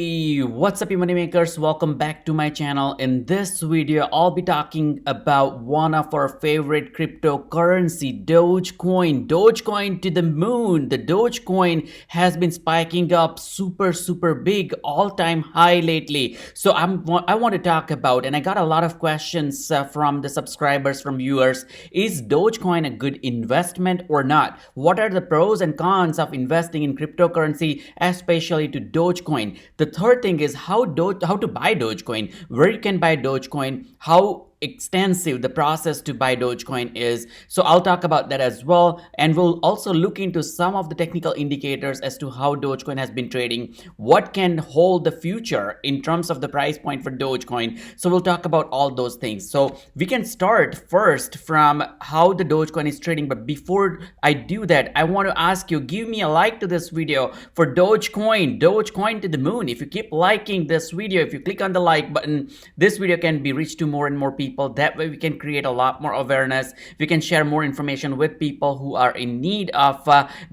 Hey, what's up, you money makers? Welcome back to my channel. In this video, I'll be talking about one of our favorite cryptocurrency, Dogecoin. Dogecoin to the moon. The Dogecoin has been spiking up super big, all-time high lately. So I want to talk about, and I got a lot of questions from the subscribers, from viewers. Is Dogecoin a good investment or not? What are the pros and cons of investing in cryptocurrency, especially to Dogecoin? The third thing is how to buy Dogecoin, where you can buy Dogecoin, how extensive the process to buy Dogecoin is. So I'll talk about that as well, and we'll also look into some of the technical indicators as to how Dogecoin has been trading, what can hold the future in terms of the price point for Dogecoin. So we'll talk about all those things. So we can start first from how the Dogecoin is trading, but before I do that, I want to ask you, give me a like to this video for Dogecoin to the moon. If you keep liking this video, if you click on the like button, this video can be reached to more and more people. That way we can create a lot more awareness. We can share more information with people who are in need of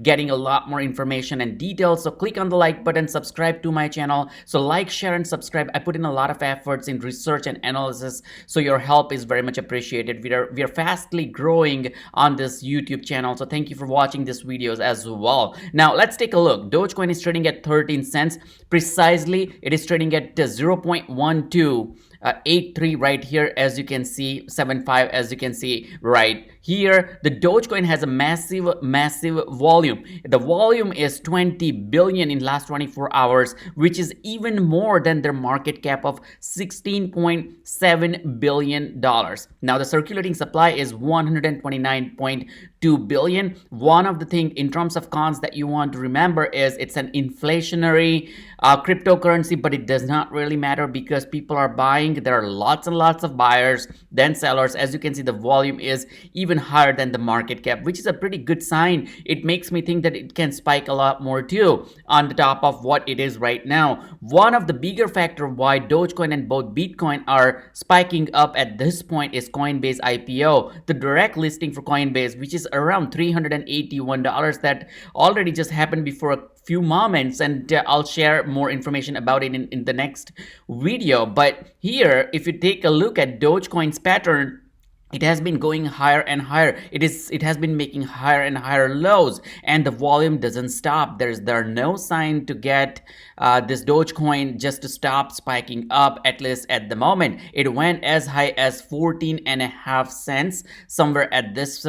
getting a lot more information and details. So click on the like button, subscribe to my channel. So like, share, and subscribe. I put in a lot of efforts in research and analysis, so your help is very much appreciated. We are fastly growing on this YouTube channel, so thank you for watching these videos as well. Now let's take a look. Dogecoin is trading at 13 cents precisely. It is trading at 0.1283 right here, as you can see, 75 as you can see right here. The Dogecoin has a massive volume. The volume is 20 billion in last 24 hours, which is even more than their market cap of 16.7 billion dollars. Now the circulating supply is 129.2 billion. One of the things in terms of cons that you want to remember is it's an inflationary cryptocurrency, but it does not really matter because people are buying. There are lots and lots of buyers than sellers. As you can see, the volume is even higher than the market cap, which is a pretty good sign. It makes me think that it can spike a lot more too on the top of what it is right now. One of the bigger factor why Dogecoin and both Bitcoin are spiking up at this point is Coinbase IPO, the direct listing for Coinbase, which is around $381 that already just happened before a few moments, and I'll share more information about it in the next video. But here, if you take a look at Dogecoin's pattern, it has been going higher and higher. It has been making higher and higher lows, and the volume doesn't stop. There are no sign to get this Dogecoin just to stop spiking up, at least at the moment. It went as high as 14.5 cents somewhere at this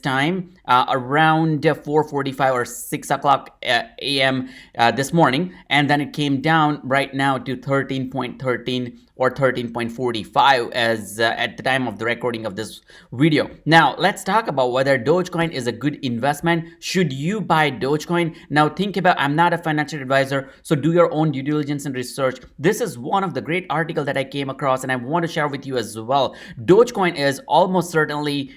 time, around 4:45 or 6 o'clock a.m. This morning, and then it came down right now to 13.13 or 13.45 as at the time of the recording of this video. Now let's talk about whether Dogecoin is a good investment. Should you buy Dogecoin? Now think about, I'm not a financial advisor, so do your own due diligence and research. This is one of the great articles that I came across, and I want to share with you as well. Dogecoin is almost certainly,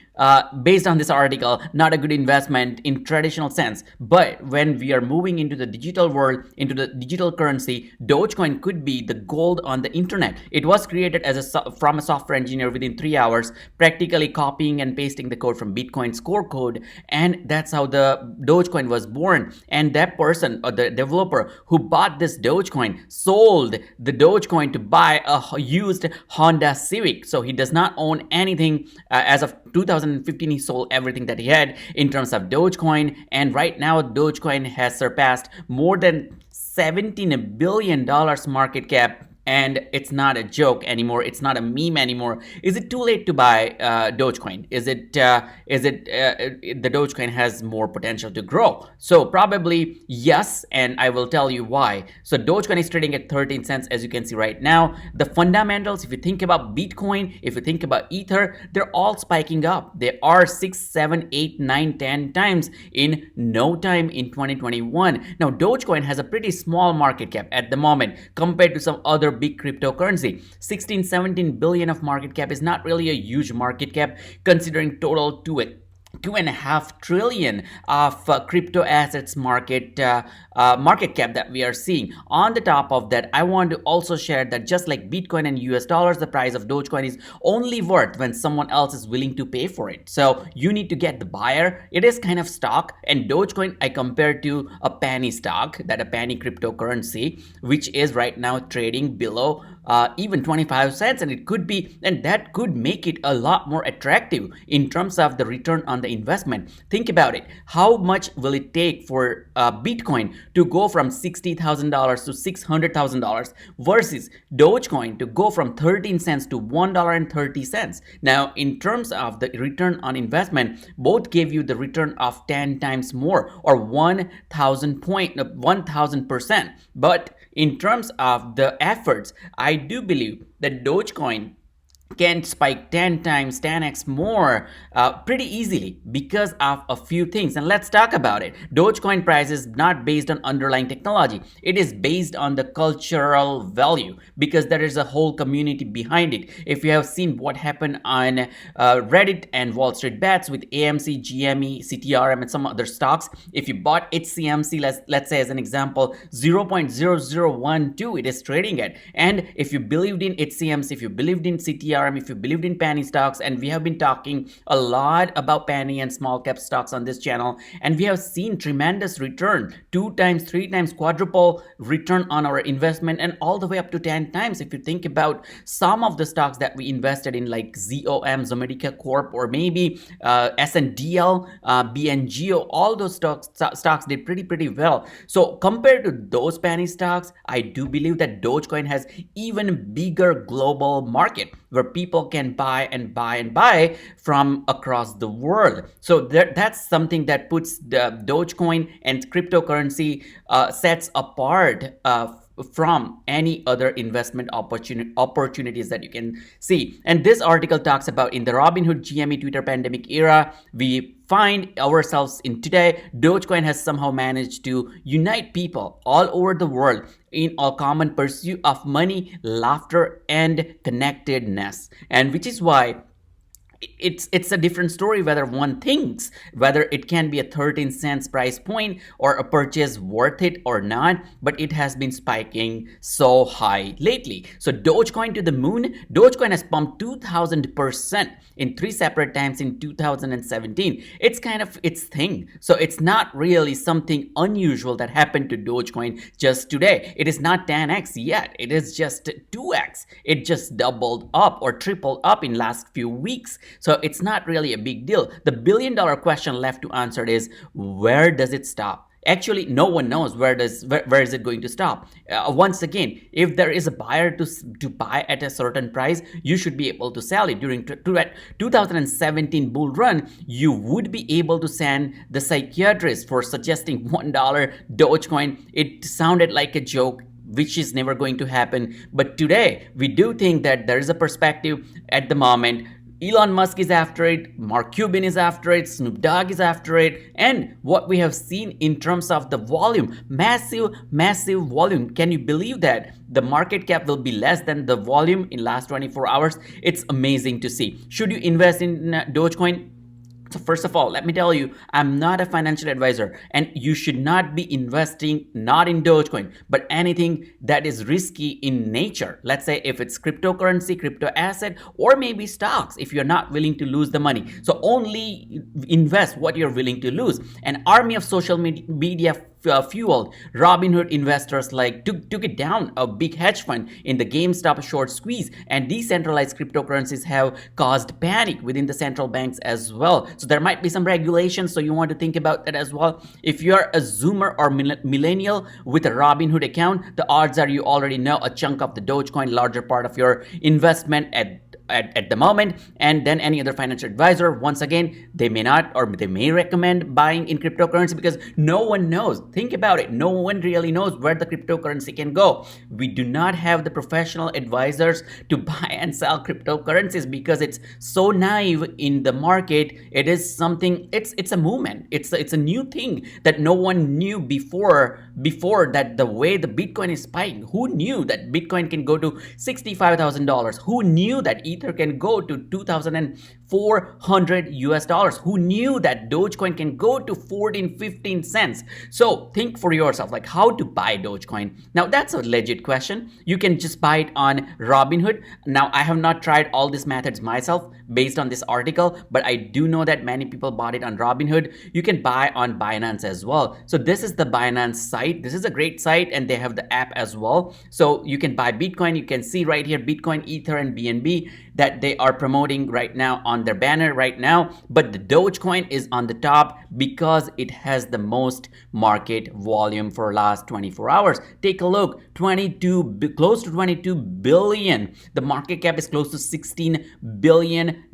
based on this article, not a good investment in traditional sense. But when we are moving into the digital world, into the digital currency, Dogecoin could be the gold on the internet. It was created as from a software engineer within 3 hours, practically copying and pasting the code from Bitcoin's core code, and that's how the Dogecoin was born. And that person, or the developer who bought this Dogecoin, sold the Dogecoin to buy a used Honda Civic. So he does not own anything. As of 2015, he sold everything that he had in terms of Dogecoin, and right now Dogecoin has surpassed more than $17 billion market cap. And it's not a joke anymore. It's not a meme anymore. Is it too late to buy Dogecoin? Is it the Dogecoin has more potential to grow? So probably yes, and I will tell you why. So Dogecoin is trading at 13 cents, as you can see right now. The fundamentals, if you think about Bitcoin, if you think about Ether, they're all spiking up. They are 6, 7, 8, 9, 10 times in no time in 2021. Now Dogecoin has a pretty small market cap at the moment compared to some other big cryptocurrency. 16-17 billion of market cap is not really a huge market cap considering total to it. $2.5 trillion of crypto assets market cap that we are seeing. On the top of that, I want to also share that just like Bitcoin and US dollars, the price of Dogecoin is only worth when someone else is willing to pay for it. So you need to get the buyer. It is kind of stock, and Dogecoin I compare to a penny stock, that a penny cryptocurrency, which is right now trading below even 25 cents, and it could be, and that could make it a lot more attractive in terms of the return on the investment. Think about it. How much will it take for Bitcoin to go from $60,000 to $600,000 versus Dogecoin to go from 13 cents to $1.30? Now, in terms of the return on investment, both gave you the return of 10 times more, or 1,000%. But in terms of the efforts, I do believe that Dogecoin can spike 10 times, 10x more pretty easily because of a few things. And let's talk about it. Dogecoin price is not based on underlying technology. It is based on the cultural value, because there is a whole community behind it. If you have seen what happened on Reddit and Wall Street Bets with AMC, GME, CTRM, and some other stocks, if you bought HCMC, let's say as an example, 0.0012 it is trading at. And if you believed in HCMC, if you believed in CTRM, if you believed in penny stocks, and we have been talking a lot about penny and small cap stocks on this channel, and we have seen tremendous return, 2 times, 3 times, quadruple return on our investment, and all the way up to 10 times. If you think about some of the stocks that we invested in, like ZOM, Zomedica Corp, or maybe SNDL, BNGO, all those stocks did pretty well. So compared to those penny stocks, I do believe that Dogecoin has even bigger global market where people can buy and buy and buy from across the world. So that's something that puts the Dogecoin and cryptocurrency sets apart from any other investment opportunities that you can see. And this article talks about, in the Robinhood GME Twitter pandemic era, we find ourselves in today. Dogecoin has somehow managed to unite people all over the world in a common pursuit of money, laughter, and connectedness. And which is why it's a different story whether one thinks whether it can be a 13 cents price point or a purchase worth it or not, but it has been spiking so high lately. So Dogecoin to the moon. Dogecoin has pumped 2,000% in 3 separate times in 2017. It's kind of its thing. So it's not really something unusual that happened to Dogecoin just today. It is not 10x yet. It is just 2x. It just doubled up or tripled up in last few weeks. So it's not really a big deal. The billion-dollar question left to answer is, where does it stop? Actually, no one knows where is it going to stop. Once again, if there is a buyer to buy at a certain price, you should be able to sell it. During 2017 bull run, you would be able to send the psychiatrist for suggesting $1 Dogecoin. It sounded like a joke, which is never going to happen. But today, we do think that there is a perspective at the moment. Elon Musk is after it, Mark Cuban is after it, Snoop Dogg is after it, and what we have seen in terms of the volume, massive volume. Can you believe that? The market cap will be less than the volume in last 24 hours. It's amazing to see. Should you invest in Dogecoin? So first of all, let me tell you, I'm not a financial advisor, and you should not be investing not in Dogecoin, but anything that is risky in nature. Let's say if it's cryptocurrency, crypto asset, or maybe stocks, if you're not willing to lose the money. So only invest what you're willing to lose. An army of social media fueled Robinhood investors took it down. A big hedge fund in the GameStop short squeeze, and decentralized cryptocurrencies have caused panic within the central banks as well. So there might be some regulations, so you want to think about that as well. If you're a Zoomer or millennial with a Robinhood account, the odds are you already know a chunk of the Dogecoin, larger part of your investment at the moment. And then any other financial advisor, once again, they may not, or they may recommend buying in cryptocurrency, because no one knows. Think about it. No one really knows where the cryptocurrency can go. We do not have the professional advisors to buy and sell cryptocurrencies because it's so naive in the market. It is something, it's a movement. It's a new thing that no one knew before that the way the Bitcoin is spiking. Who knew that Bitcoin can go to $65,000? Who knew that Ether can go to $400 US. Who knew that Dogecoin can go to 14, 15 cents? So think for yourself, like how to buy Dogecoin. Now that's a legit question. You can just buy it on Robinhood. Now I have not tried all these methods myself based on this article, but I do know that many people bought it on Robinhood. You can buy on Binance as well. So this is the Binance site. This is a great site, and they have the app as well. So you can buy Bitcoin. You can see right here Bitcoin, Ether, and BNB that they are promoting right now on their banner right now. But the Dogecoin is on the top because it has the most market volume for last 24 hours. Take a look, close to 22 billion. The market cap is close to $16 billion,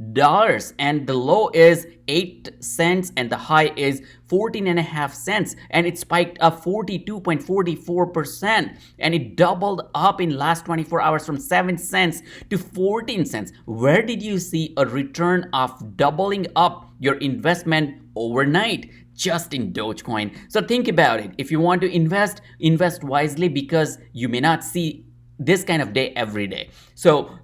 and the low is 8 cents and the high is 14.5 cents, and it spiked up 42.44%, and it doubled up in last 24 hours from 7 cents to 14 cents. Where did you see a return of doubling up your investment overnight? Just in Dogecoin. So think about it. If you want to invest wisely, because you may not see this kind of day every day. So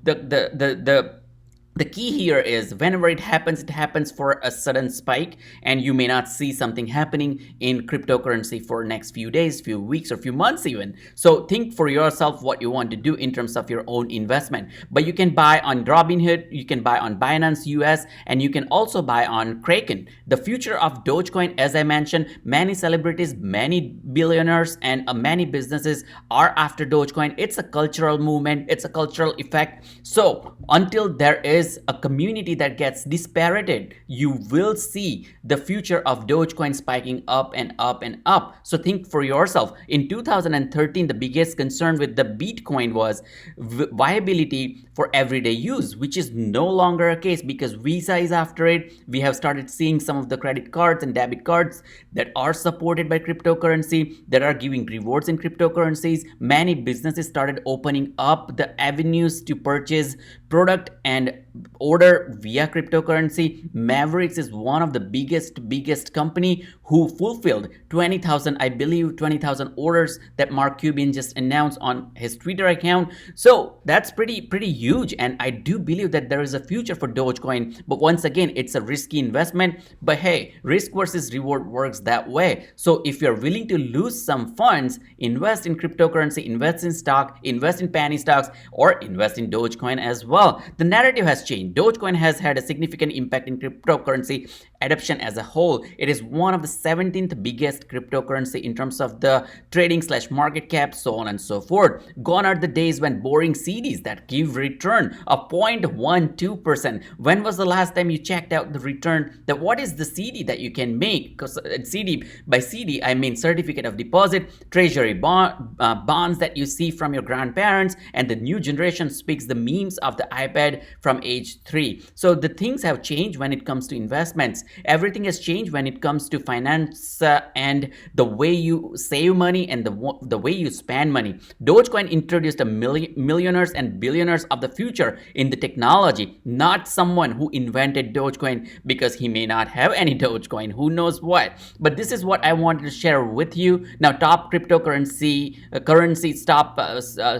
the key here is whenever it happens for a sudden spike, and you may not see something happening in cryptocurrency for next few days, few weeks, or few months even. So think for yourself what you want to do in terms of your own investment. But you can buy on Robinhood, you can buy on Binance US, and you can also buy on Kraken. The future of Dogecoin, as I mentioned, many celebrities, many billionaires, and many businesses are after Dogecoin. It's a cultural movement, it's a cultural effect. So until there is a community that gets dispirited, you will see the future of Dogecoin spiking up and up and up. So think for yourself. In 2013, the biggest concern with the Bitcoin was viability for everyday use, which is no longer a case because Visa is after it. We have started seeing some of the credit cards and debit cards that are supported by cryptocurrency, that are giving rewards in cryptocurrencies. Many businesses started opening up the avenues to purchase product and order via cryptocurrency. Mavericks is one of the biggest company who fulfilled 20,000, I believe 20,000 orders that Mark Cuban just announced on his Twitter account. So that's pretty huge, and I do believe that there is a future for Dogecoin. But once again, it's a risky investment, but hey, risk versus reward works that way. So if you're willing to lose some funds, invest in cryptocurrency, invest in stock, invest in penny stocks, or invest in Dogecoin as well. The narrative has changed. Dogecoin has had a significant impact in cryptocurrency adoption as a whole. It is one of the 17th biggest cryptocurrency in terms of the trading / market cap, so on and so forth. Gone are the days when boring CDs that give return of 0.12%. When was the last time you checked out the return? That what is the CD that you can make? Because CD, by CD I mean certificate of deposit, treasury bonds that you see from your grandparents, and the new generation speaks the memes of the iPad from age 3. So the things have changed when it comes to investments. Everything has changed when it comes to finance and the way you save money and the way you spend money. Dogecoin introduced a millionaires and billionaires of the future in the technology, not someone who invented Dogecoin because he may not have any Dogecoin, who knows what. But this is what I wanted to share with you. Now, top cryptocurrency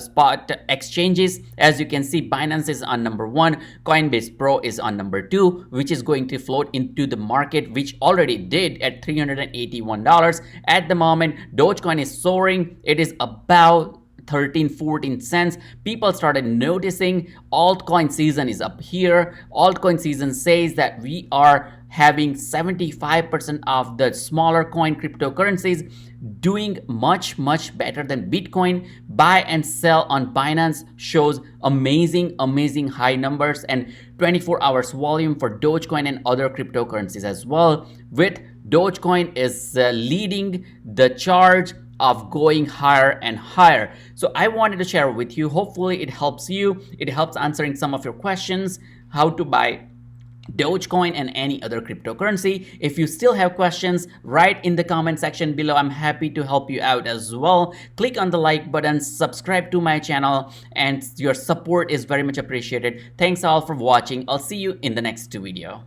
spot exchanges, as you can see, Binance is on number 1, Coinbase Pro is on number 2, which is going to float into the market, which already did at $381 at the moment. Dogecoin is soaring. It is about 13-14 cents. People started noticing altcoin season is up here. Altcoin season says that we are having 75% of the smaller coin cryptocurrencies doing much better than Bitcoin. Buy and sell on Binance shows amazing high numbers and 24 hours volume for Dogecoin and other cryptocurrencies as well, with Dogecoin is leading the charge of going higher and higher. So I wanted to share with you. Hopefully it helps you. It helps answering some of your questions, how to buy Dogecoin and any other cryptocurrency. If you still have questions, write in the comment section below. I'm happy to help you out as well. Click on the like button, subscribe to my channel, and your support is very much appreciated. Thanks all for watching. I'll see you in the next video.